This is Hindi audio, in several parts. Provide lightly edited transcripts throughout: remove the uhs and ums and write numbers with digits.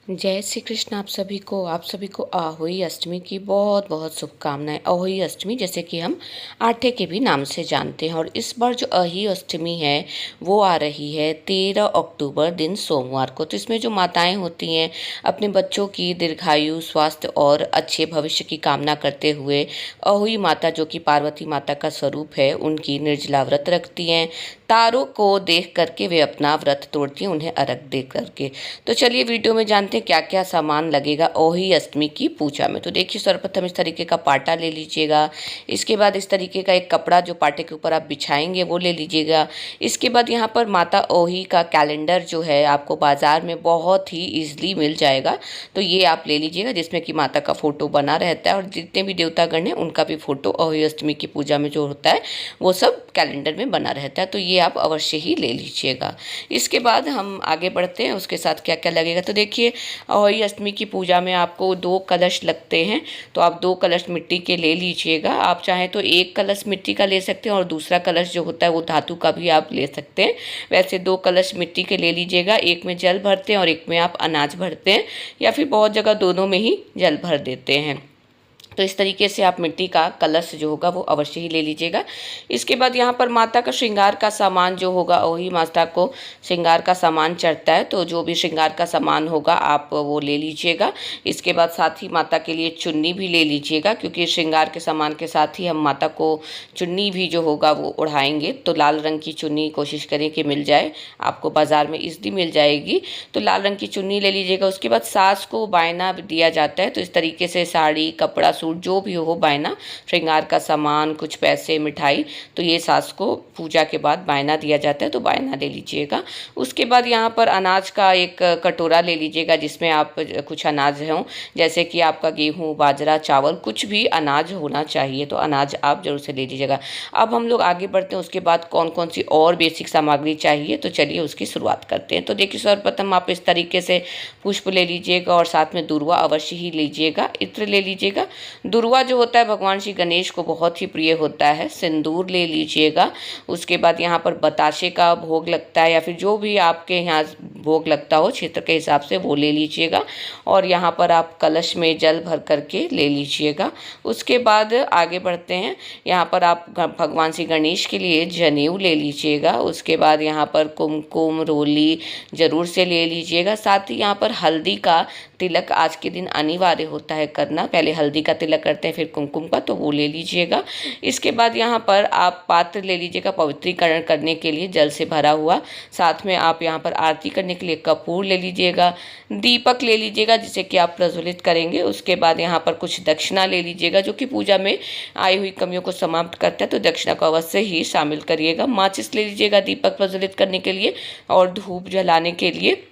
जय श्री कृष्ण। आप सभी को अहोई अष्टमी की बहुत बहुत शुभकामनाएं। अहोई अष्टमी जैसे कि हम आठे के भी नाम से जानते हैं, और इस बार जो अहोई अष्टमी है वो आ रही है 13 अक्टूबर दिन सोमवार को। तो इसमें जो माताएं होती हैं अपने बच्चों की दीर्घायु, स्वास्थ्य और अच्छे भविष्य की कामना करते हुए अहोई माता, जो कि पार्वती माता का स्वरूप है, उनकी निर्जला व्रत रखती हैं। तारों को देख करके वे अपना व्रत तोड़ती हैं, उन्हें अर्घ दे करके। तो चलिए वीडियो में जानते हैं क्या क्या सामान लगेगा अहोई अष्टमी की पूजा में। तो देखिए, सर्वप्रथम इस तरीके का पाटा ले लीजिएगा। इसके बाद इस तरीके का एक कपड़ा जो पाटे के ऊपर आप बिछाएंगे वो ले लीजिएगा। इसके बाद यहाँ पर माता अहोई का कैलेंडर जो है आपको बाज़ार में बहुत ही ईजिली मिल जाएगा, तो ये आप ले लीजिएगा, जिसमें कि माता का फ़ोटो बना रहता है, और जितने भी देवतागण हैं उनका भी फ़ोटो अहोई अष्टमी की पूजा में जो होता है वो सब कैलेंडर में बना रहता है, तो ये आप अवश्य ही ले लीजिएगा। इसके बाद हम आगे बढ़ते हैं, उसके साथ क्या क्या लगेगा। तो देखिए, अहोई अष्टमी की पूजा में आपको 2 कलश लगते हैं, तो आप 2 कलश मिट्टी के ले लीजिएगा। आप चाहें तो 1 कलश मिट्टी का ले सकते हैं, और दूसरा कलश जो होता है वो धातु का भी आप ले सकते हैं। वैसे 2 कलश मिट्टी के ले लीजिएगा। एक में जल भरते हैं और एक में आप अनाज भरते हैं, या फिर बहुत जगह दोनों में ही जल भर देते हैं। तो इस तरीके से आप मिट्टी का कलश जो होगा वो अवश्य ही ले लीजिएगा। इसके बाद यहाँ पर माता का श्रृंगार का सामान जो होगा, अहोई माता को श्रृंगार का सामान चढ़ता है, तो जो भी श्रृंगार का सामान होगा आप वो ले लीजिएगा। इसके बाद साथ ही माता के लिए चुन्नी भी ले लीजिएगा, क्योंकि श्रृंगार के सामान के साथ ही हम माता को चुन्नी भी जो होगा वो ओढ़ाएंगे। तो लाल रंग की चुन्नी कोशिश करें कि मिल जाए, आपको बाज़ार में ईजिली मिल जाएगी, तो लाल रंग की चुन्नी ले लीजिएगा। उसके बाद सास को बायना दिया जाता है, तो इस तरीके से साड़ी, कपड़ा, जो भी हो बायना, श्रृंगार का सामान, कुछ पैसे, मिठाई, तो ये सास को पूजा के बाद बायना दिया जाता है, तो बायना ले लीजिएगा। उसके बाद यहाँ पर अनाज का एक कटोरा ले लीजिएगा, जिसमें आप कुछ अनाज हों, जैसे कि आपका गेहूँ, बाजरा, चावल, कुछ भी अनाज होना चाहिए, तो अनाज आप जरूर से ले लीजिएगा। अब हम लोग आगे बढ़ते हैं, उसके बाद कौन कौन सी और बेसिक सामग्री चाहिए, तो चलिए उसकी शुरुआत करते हैं। तो देखिए, सर्वप्रथम आप इस तरीके से पुष्प ले लीजिएगा, और साथ में दुर्वा अवश्य ही लीजिएगा, इत्र ले लीजिएगा। दुर्वा जो होता है भगवान श्री गणेश को बहुत ही प्रिय होता है। सिंदूर ले लीजिएगा। उसके बाद यहाँ पर बताशे का भोग लगता है, या फिर जो भी आपके यहाँ भोग लगता हो क्षेत्र के हिसाब से वो ले लीजिएगा। और यहाँ पर आप कलश में जल भर करके ले लीजिएगा। उसके बाद आगे बढ़ते हैं, यहाँ पर आप भगवान श्री गणेश के लिए जनेऊ ले लीजिएगा। उसके बाद यहाँ पर कुमकुम, रोली जरूर से ले लीजिएगा। साथ ही यहाँ पर हल्दी का तिलक आज के दिन अनिवार्य होता है करना। पहले हल्दी का तिलक करते हैं, फिर कुमकुम का, तो वो ले लीजिएगा। इसके बाद यहाँ पर आप पात्र ले लीजिएगा पवित्रीकरण करने के लिए, जल से भरा हुआ। साथ में आप यहाँ पर आरती करने के लिए कपूर ले लीजिएगा। दीपक ले लीजिएगा, जिसे कि आप प्रज्वलित करेंगे। उसके बाद यहाँ पर कुछ दक्षिणा ले लीजिएगा, जो कि पूजा में आई हुई कमियों को समाप्त करता है, तो दक्षिणा को अवश्य ही शामिल करिएगा। माचिस ले लीजिएगा दीपक प्रज्वलित करने के लिए और धूप जलाने के लिए।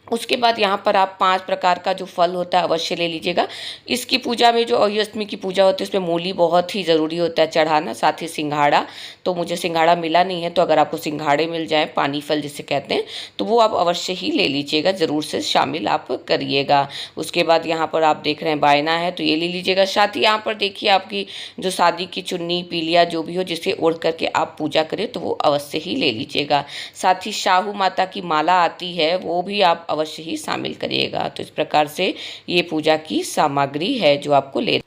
उसके बाद यहाँ पर आप 5 प्रकार का जो फल होता है अवश्य ले लीजिएगा। इसकी पूजा में, जो अहोई अष्टमी की पूजा होती है, उसमें मूली बहुत ही ज़रूरी होता है चढ़ाना, साथ ही सिंघाड़ा। तो मुझे सिंघाड़ा मिला नहीं है, तो अगर आपको सिंघाड़े मिल जाए, पानी फल जिसे कहते हैं, तो वो आप अवश्य ही ले लीजिएगा, ज़रूर से शामिल आप करिएगा। उसके बाद यहाँ पर आप देख रहे हैं बायना है, तो ये ले लीजिएगा। साथ ही यहाँ पर देखिए, आपकी जो शादी की चुन्नी, पीलिया जो भी हो, जिसे ओढ़ करके आप पूजा करें, तो वो अवश्य ही ले लीजिएगा। साथ ही शाहू माता की माला आती है, वो भी आप अवश्य ही शामिल करिएगा। तो इस प्रकार से ये पूजा की सामग्री है जो आपको ले।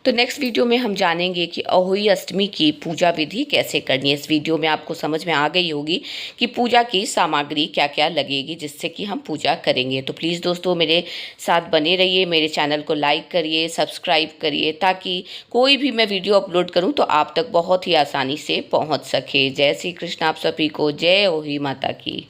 तो नेक्स्ट वीडियो में हम जानेंगे कि अहोई अष्टमी की पूजा विधि कैसे करनी है। इस वीडियो में आपको समझ में आ गई होगी कि पूजा की सामग्री क्या क्या लगेगी, जिससे कि हम पूजा करेंगे। तो प्लीज़ दोस्तों, मेरे साथ बने रहिए, मेरे चैनल को लाइक करिए, सब्सक्राइब करिए, ताकि कोई भी मैं वीडियो अपलोड करूं तो आप तक बहुत ही आसानी से पहुंच सके। जय श्री कृष्ण। आप सभी को जय अहोई माता की।